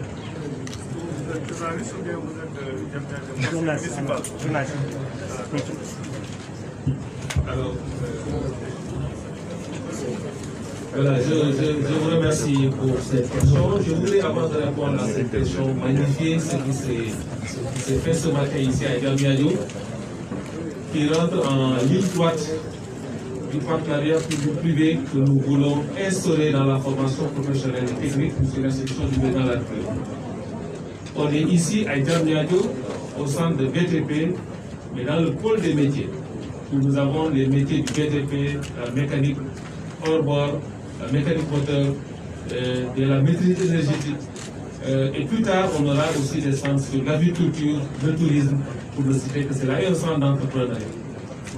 Voilà, je vous remercie pour cette question. Je voulais, avant de répondre à cette question, magnifier ce qui s'est fait ce matin ici à Diamniadio, qui rentre en ligne droite du partenariat public-privé que nous voulons instaurer dans la formation professionnelle et technique sur l'institution du président de la République. On est ici à Diamniadio, au centre de BTP, mais dans le pôle des métiers, où nous avons les métiers du BTP, la mécanique hors bord, la mécanique moteur, de la maîtrise énergétique. Et plus tard, on aura aussi des centres sur l'agriculture, le tourisme, pour ne citer que c'est là, et un centre d'entrepreneuriat.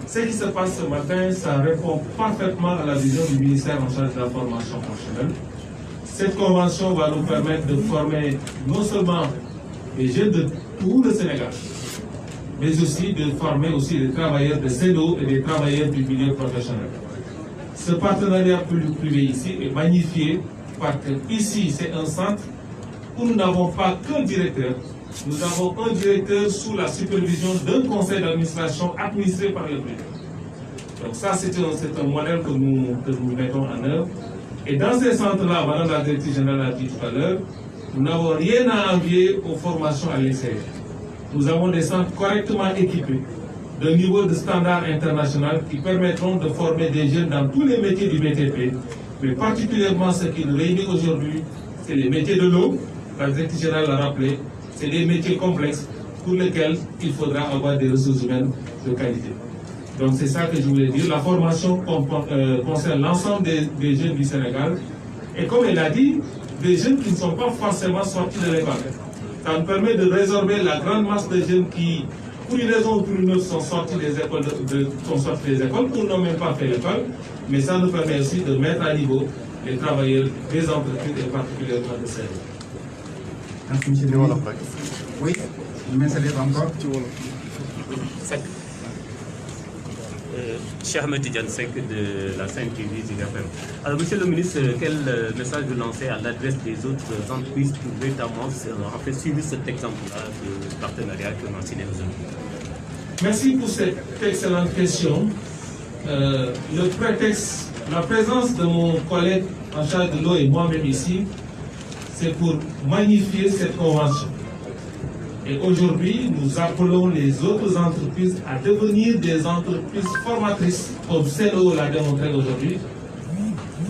Ce qui se passe ce matin, ça répond parfaitement à la vision du ministère en charge de la formation professionnelle. Cette convention va nous permettre de former non seulement les jeunes de tout le Sénégal, mais aussi de former aussi les travailleurs de Sen'Eau et les travailleurs du milieu professionnel. Ce partenariat public-privé ici est magnifié parce que ici c'est un centre où nous n'avons pas qu'un directeur, nous avons un directeur sous la supervision d'un conseil d'administration administré par le président. Donc ça c'est un modèle que nous mettons en œuvre. Et dans ces centres-là, madame la directrice générale l'a dit tout à l'heure, nous n'avons rien à envier aux formations à l'extérieur. Nous avons des centres correctement équipés, d'un niveau de standard international qui permettront de former des jeunes dans tous les métiers du BTP, mais particulièrement ce qui nous réunit aujourd'hui, c'est les métiers de l'eau, la directrice générale l'a rappelé, c'est des métiers complexes pour lesquels il faudra avoir des ressources humaines de qualité. Donc c'est ça que je voulais dire. La formation concerne l'ensemble des jeunes du Sénégal. Et comme elle a dit, des jeunes qui ne sont pas forcément sortis de l'école. Ça nous permet de résorber la grande masse de jeunes qui, pour une raison ou pour une autre, sont sortis des écoles, ou n'ont même pas fait l'école. Mais ça nous permet aussi de mettre à niveau les travailleurs des entreprises et particulièrement de services. Merci, M. le ministre. Oui, je m'installe encore. Cheikh Ahmed Tidiane Seck de la Sen TV Zik FM. Alors, monsieur le ministre, quel message vous lancez à l'adresse des autres entreprises pour notamment suivre cet exemple-là de partenariat que l'on a signé aujourd'hui? Merci pour cette excellente question. Le prétexte, la présence de mon collègue en charge de l'eau et moi-même ici, c'est pour magnifier cette convention. Et aujourd'hui, nous appelons les autres entreprises à devenir des entreprises formatrices, comme Sen'Eau l'a démontré aujourd'hui,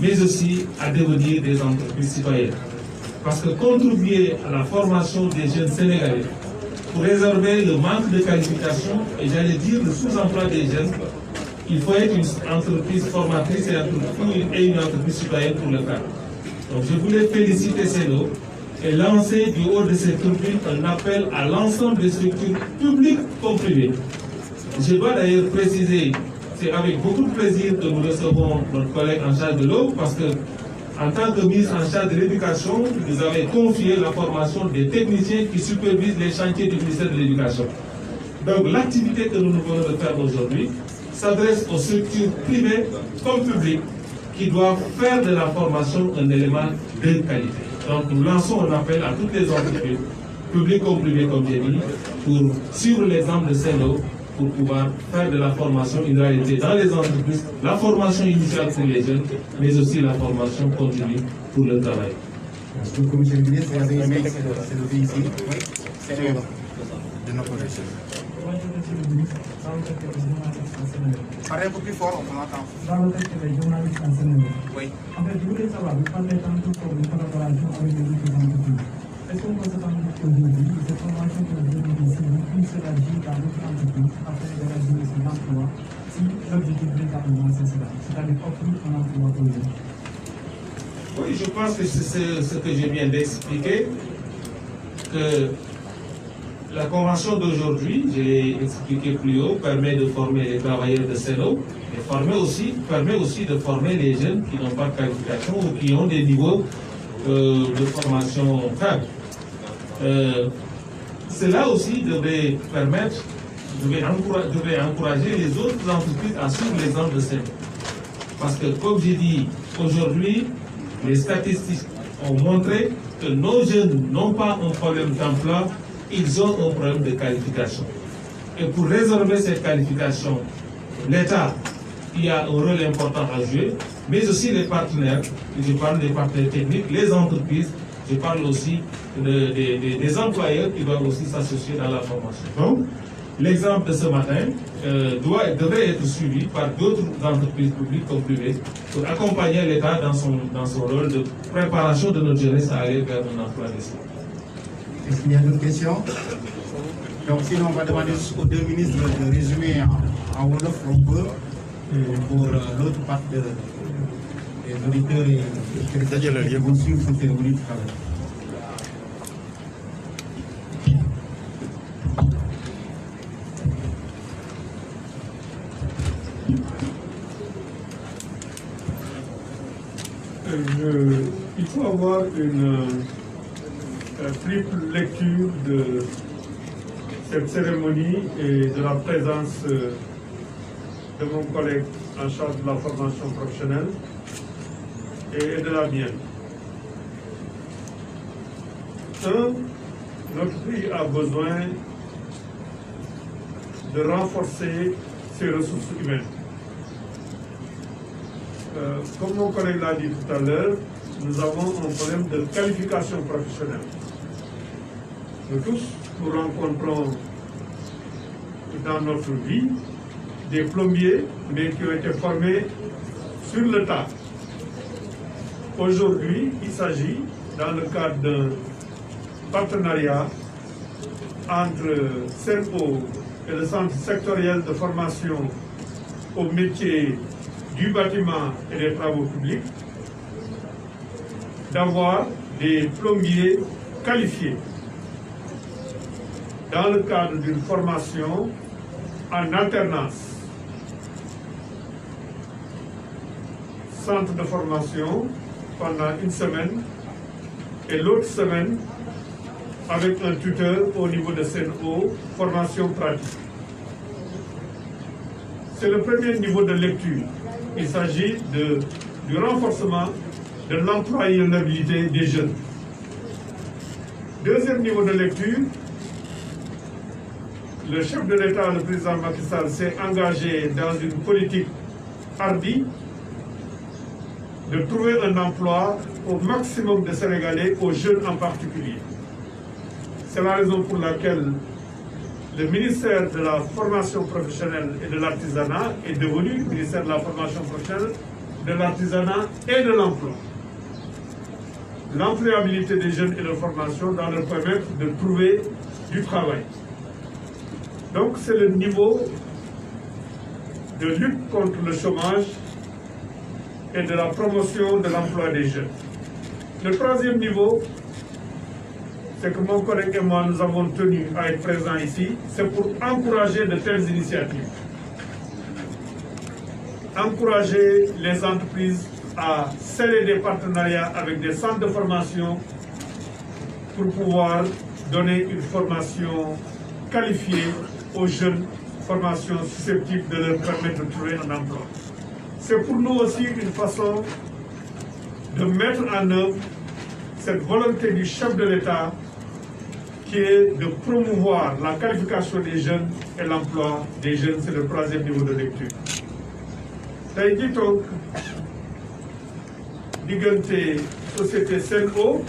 mais aussi à devenir des entreprises citoyennes. Parce que contribuer à la formation des jeunes Sénégalais pour résorber le manque de qualification et j'allais dire le sous-emploi des jeunes, il faut être une entreprise formatrice et une entreprise citoyenne pour le faire. Donc je voulais féliciter Sen'Eau et lancer du haut de cette tribune un appel à l'ensemble des structures publiques comme privées. Je dois d'ailleurs préciser, c'est avec beaucoup de plaisir que nous recevons notre collègue en charge de l'eau, parce que en tant que ministre en charge de l'éducation, vous avez confié la formation des techniciens qui supervisent les chantiers du ministère de l'Éducation. Donc l'activité que nous venons de faire aujourd'hui s'adresse aux structures privées comme publiques qui doivent faire de la formation un élément de qualité. Donc nous lançons un appel à toutes les entreprises, publiques ou privées comme j'ai dit, pour suivre l'exemple de Sen'Eau, pour pouvoir faire de la formation une réalité dans les entreprises, la formation initiale pour les jeunes, mais aussi la formation continue pour le travail. Merci beaucoup, monsieur le ministre. Vous avez aimé c'est le ici. Oui, c'est de notre projet. Parlez un peu plus fort, on vous entend. Dans le texte des journalistes en Sénégal. Oui. En fait, je voulais savoir, vous parlez tantôt pour une collaboration avec les autres entreprises. Est-ce qu'on peut s'attendre qu'aujourd'hui, cette formation que vous avez ici, vous s'élargit dans d'autres entreprises afin de réaliser ces emplois si l'objectif véritablement c'est cela, c'est-à-dire offrir un emploi pour les jeunes? Oui, je pense que c'est ce que je viens d'expliquer, que la convention d'aujourd'hui, je l'ai expliqué plus haut, permet de former les travailleurs de Sen'Eau et permet aussi de former les jeunes qui n'ont pas de qualification ou qui ont des niveaux de formation faibles. Cela aussi devrait permettre, devrait encourager les autres entreprises à suivre l'exemple de Sen'Eau. Parce que, comme j'ai dit, aujourd'hui, les statistiques ont montré que nos jeunes n'ont pas un problème d'emploi, ils ont un problème de qualification. Et pour résorber cette qualification, l'État, il a un rôle important à jouer, mais aussi les partenaires, je parle des partenaires techniques, les entreprises, je parle aussi des employeurs qui doivent aussi s'associer dans la formation. Donc, l'exemple de ce matin devrait être suivi par d'autres entreprises publiques comme privées pour accompagner l'État dans son rôle de préparation de notre jeunesse à aller vers un emploi décent. Est-ce qu'il y a d'autres questions? Donc sinon on va demander aux deux ministres de résumer en Wolof un peu pour l'autre partie des auditeurs et qui vont suivre cette cérémonie tout à l'heure. Il faut avoir une triple lecture de cette cérémonie et de la présence de mon collègue en charge de la formation professionnelle et de la mienne. Notre pays a besoin de renforcer ses ressources humaines. Comme mon collègue l'a dit tout à l'heure, nous avons un problème de qualification professionnelle. Nous tous, nous rencontrons dans notre vie des plombiers, mais qui ont été formés sur le tas. Aujourd'hui, il s'agit, dans le cadre d'un partenariat entre CERPO et le Centre sectoriel de formation au métier du bâtiment et des travaux publics, d'avoir des plombiers qualifiés dans le cadre d'une formation en alternance. Centre de formation pendant une semaine et l'autre semaine avec un tuteur au niveau de CNO, formation pratique. C'est le premier niveau de lecture. Il s'agit du renforcement de l'employabilité des jeunes. Deuxième niveau de lecture, le chef de l'État, le président Macky Sall, s'est engagé dans une politique hardie de trouver un emploi au maximum de Sénégalais, aux jeunes en particulier. C'est la raison pour laquelle le ministère de la formation professionnelle et de l'artisanat est devenu ministère de la formation professionnelle, de l'artisanat et de l'emploi. L'employabilité des jeunes et de formation doit leur permettre de trouver du travail. Donc c'est le niveau de lutte contre le chômage et de la promotion de l'emploi des jeunes. Le troisième niveau, c'est que mon collègue et moi, nous avons tenu à être présents ici, c'est pour encourager de telles initiatives. Encourager les entreprises à sceller des partenariats avec des centres de formation pour pouvoir donner une formation qualifiée aux jeunes, formation susceptible de leur permettre de trouver un emploi. C'est pour nous aussi une façon de mettre en œuvre cette volonté du chef de l'État qui est de promouvoir la qualification des jeunes et l'emploi des jeunes. C'est le troisième niveau de lecture. tey jii toog diggante société CNO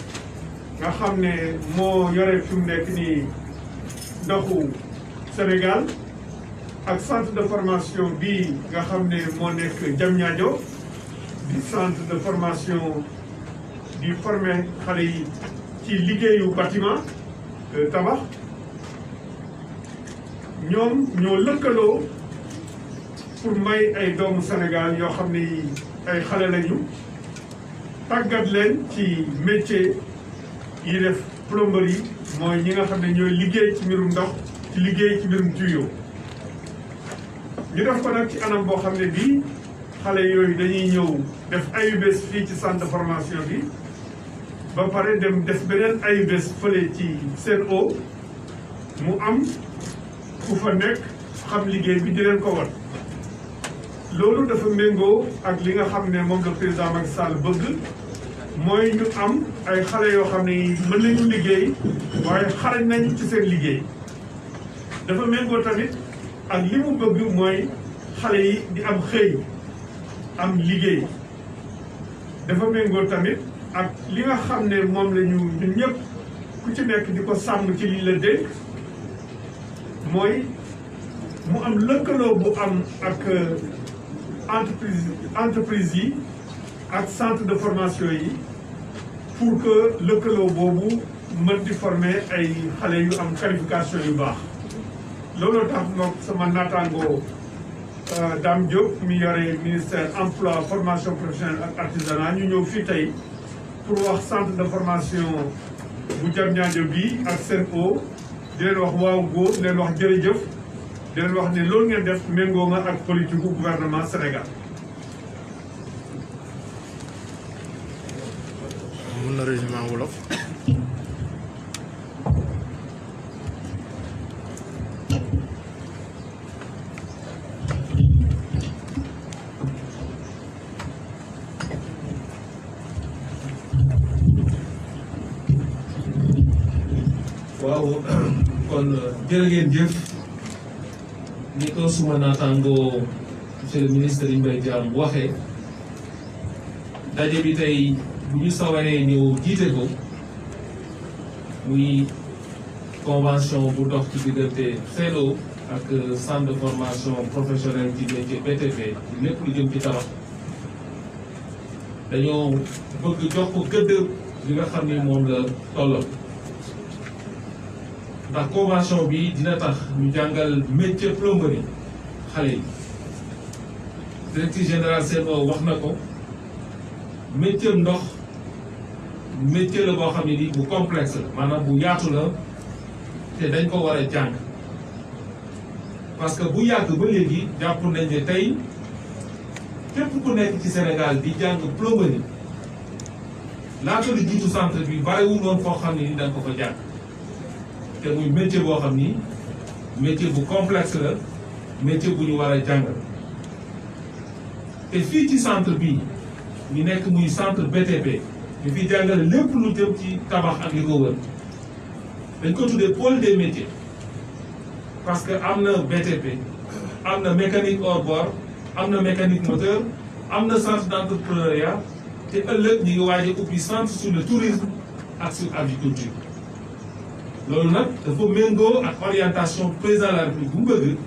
nga xam ne moo yore fi mu nekk nii ndoxu Sénégal ak centre de formation bii nga xam ne moo nekk Diamniadio di centre de formation di former xale yi ci liggéeyu bâtiment tabax ñoom ñoo lëkkaloo pour may ay doomu Sénégal yoo xam ne ay xale lañu tàggat leen ci métier yi def plomberie mooy ñi nga xam ne ñooy liggéey ci mbirum ndox ci liggéey ci mbirum tuyau ñu def ko nag ci anam boo xam ne bii xale yooyu dañuy ñëw def ayubés fii ci centre de formation bi ba pare dem def beneen ayubés fële ci CNO mu am ku fa nekk xam liggéey bi di leen ko wan. loolu dafa méngoo ak li nga xam ne moom le président Macky Sall bëgg mooy ñu am ay xale yoo xam ne mën nañu liggéey waaye xarañ nañ ci seen liggéey. dafa méngoo tamit ak li mu bëgg mooy xale yi di am xëy am liggéey. dafa méngoo tamit ak li nga xam ne moom la ñu ñun ñëpp ku ci nekk di ko sàmm ci li la dénk mooy mu am lëkkaloo bu am ak entreprise yi ak centre de formation yi pour que lëkkaloo boobu mën di former ay xale yu am qualification yu baax. looloo tax moom sama naataango Dame Diop mi yore ministère emploi formation professionnelle ak artisanat ñu ñëw fii tey pour wax centre de formation bu Diamniadio bi ak CNO di leen wax waaw góor di leen wax jërëjëf di leen wax ne loolu ngeen def méngoo nga ak politique gu gouvernement Sénégal. mun na résumé en wolof. waaw kon jërë ngeen jëf ni ko suma naataangoo monsieur le ministre Serigne Mbaye Thiam waxee daje bi tey bu ñu sawaree ñëw jiite ko muy convention bu dox ci diggante CELO ak centre de formation professionnelle ci métier BTP lépp lu jëm ci tabax dañoo bëgg jox ko gëdd bi nga xam ni moom la tollal ndax convention bi dina tax ñu jàngal métier plomberie xale yi directeur général CELO wax na ko métier ndox métier la boo xam ne nii bu complexe la maanaam bu yaatu la te dañ ko war a jàng parce que bu yàgg ba léegi jàpp nañ ne tey képp ku nekk ci Sénégal di jàng plomberie laata lu jiitu centre bi bariwul woon foo xam ne ni dañ ko fa jàng te muy métier boo xam ni métier bu complexe la métier bu ñu war a jàng te fii ci centre bi ñu nekk muy centre BTP ñu fi jàngale lépp lu jëm ci tabax ak li ko wër dañ ko tuddee pôle des métiers parce que am na BTP am na mécanique hors bord am na mécanique moteur am na centre d'entrepreneuriat te ëllëg ñu ngi waaj a ubbi centre sur le tourisme ak sur agriculture loolu nag dafa méngoo ak orientation président de la République bu mu bëgg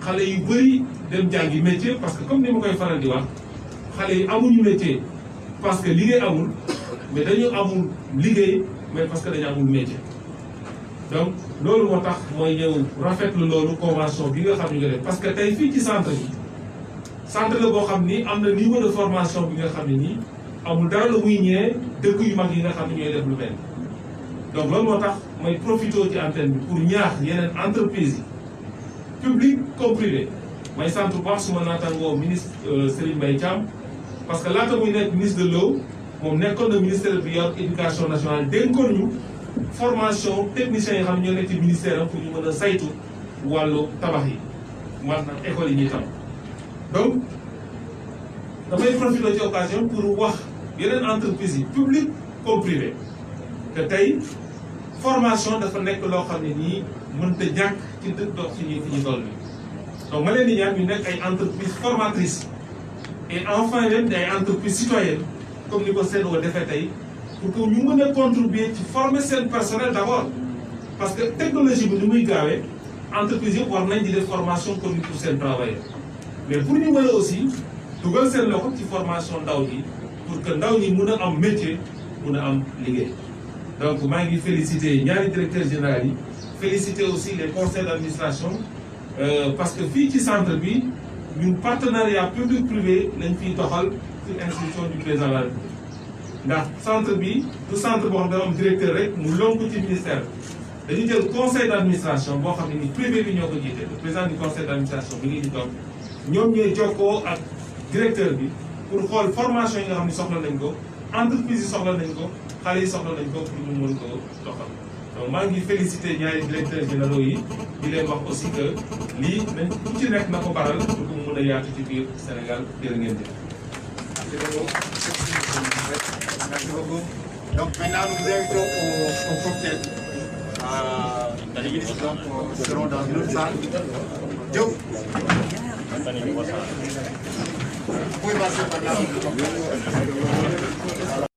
xale yu bëri dem jàngi métier parce que comme ni ma koy faral di wax xale yi amuñu métier parce que liggéey amul mais dañu amul liggéey mais parce que dañu amul métier donc loolu moo tax mooy ñëw rafetlu loolu convention bi nga xam ne nga def parce que tey fii ci centre bi centre la boo xam ni am na niveau de formation bi nga xam ne nii amul dara la muy ñëwee dëkk yu mag yi nga xam ne ñooy def lu mel donc loolu moo tax mooy profité ci antenne bi pour ñaax yeneen entreprise yi public comme privé may sant bu baax suma naataangoo ministre Serigne Mbaye Thiam parce que laata muy nekk ministre de l'eau moom nekkoon na ministère bi yor éducation nationale dénkoon ñu formation techniciens yi xam ne ñoo nekk ci ministère am pour ñu mën a saytu wàllu tabax yi maanaam école yi ñuy tam donc damay profité ci occasion pour wax yeneen entreprise yi public comme privé que tey formation dafa nekk loo xam ne nii mënta ñàkk ci dëkk dox ci ñi toll nii donc ma leen di ñaan ñu nekk ay entreprise formatrice et enfin même ay entreprise citoyenne comme ni ko CELO defee tey pour que ñu mën a contribuer ci former seen personnel d'abord parce que technologie bi ni muy gaawee entreprise yëpp war nañ di def formation comme pour seen travailleurs mais pour ñu mën a aussi dugal seen loxo ci formation ndaw ñi pour que ndaw ñi mën a am métier mën a am liggéey donc maa ngi féliciter ñaari directeurs généraux yi féliciter aussi les conseils d'administration parce que fii ci centre bi ñun partenariat public privé lañ fiy doxal sur instruction du président de la République ndax centre bi du centre boo xam ne dafa am directeur rek mu lonk ci ministère dañu jël conseil d'administration boo xam ne ni privé bi ñoo ko jiite le président du conseil d'administration bi ngi di toog ñoom ñooy jokkoo ak directeur bi pour xool formation yi nga xam ne soxla nañ ko entreprise yi soxla nañ ko xale yi soxla nañ ko pour ñu mën ko doxal donc maa ngi féliciter ñaari directeurs généraux yi di leen wax aussi que lii nañ ku ci nekk na ko baral pour que mu mën a yaatu ci biir Sénégal jërë ngeen jëf. Merci beaucoup. Donc maintenant nous vous invitons au cocktail. Donc nous serons dans une autre salle. Diop. Vous pouvez passer par là.